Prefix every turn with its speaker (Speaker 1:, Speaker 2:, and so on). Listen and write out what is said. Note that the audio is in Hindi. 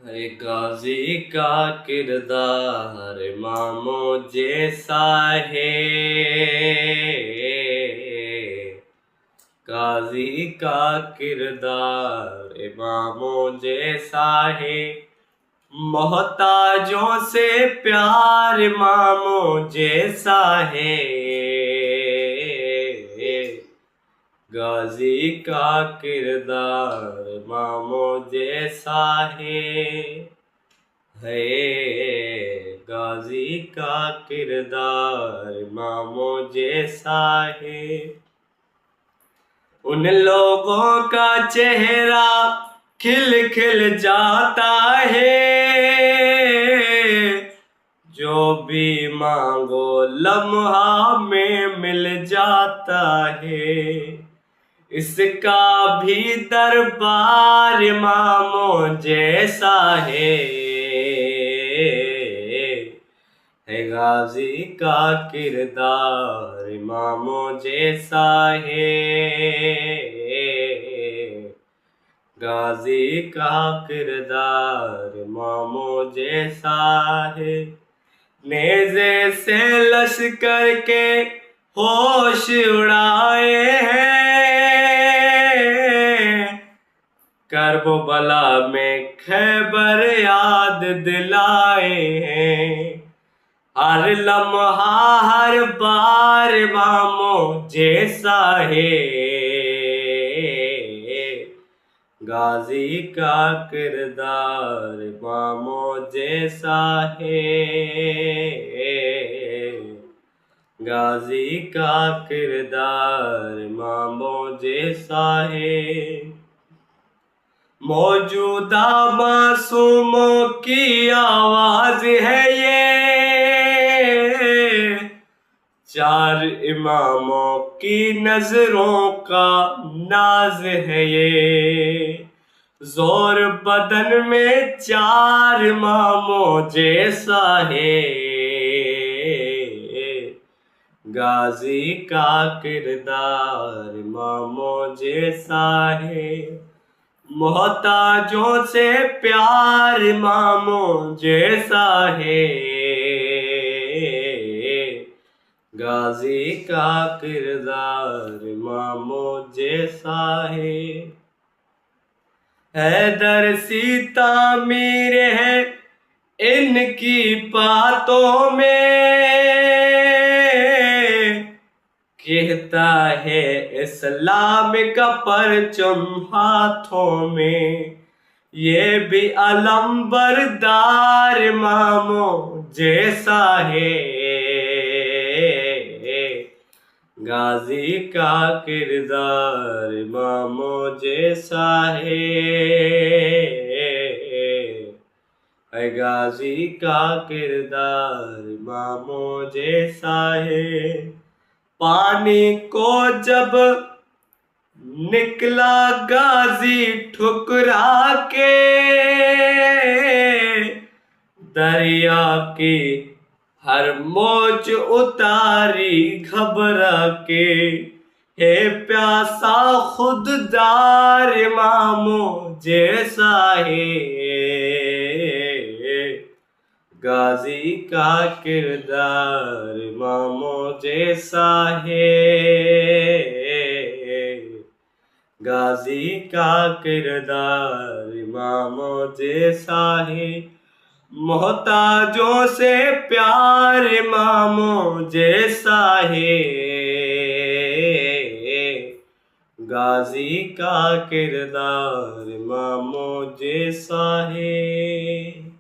Speaker 1: अरे गाजी का किरदार इमामों जैसा है। गाजी का किरदार इमामों जैसा है। मोहताजों से प्यार इमामों जैसा है। गाजी का किरदार इमामों जैसा है। गाजी का किरदार इमामों जैसा है। उन लोगों का चेहरा खिल खिल जाता है। जो भी मांगो लम्हा में मिल जाता है। इसका भी दरबार इमामों जैसा है। गाजी का किरदार इमामों जैसा है। गाजी का किरदार इमामों जैसा है। नेज़े से लश्कर के होश उड़ाए हैं। करबला में खैबर याद दिलाए हैं। हर लम्हा हर बार इमामों जैसा है। गाजी का किरदार इमामों जैसा है। गाजी का किरदार इमामों जैसा है। मौजूदा मासूमों की आवाज है ये। चार इमामों की नजरों का नाज है ये। जोर बदन में चार इमामों जैसा है। गाजी का किरदार इमामों जैसा है। मोहताजों से प्यार इमामों जैसा है। गाजी का किरदार इमामों जैसा है। हैदर सीता मीर है इनकी बातों में। कहता है इस्लाम का परचम हाथों में। ये भी अलंबरदार इमामों जैसा है। गाजी का किरदार इमामों जैसा है। गाजी का किरदार इमामों जैसा है। पानी को जब निकला गाजी ठुकरा के। दरिया की हर मौज उतारी घबरा के। हे प्यासा खुददार इमामों जैसा है। गाजी का किरदार इमामों जैसा है। गाजी का किरदार इमामों जैसा है। मोहताजों से प्यार इमामों जैसा है। गाजी का किरदार इमामों जैसा है।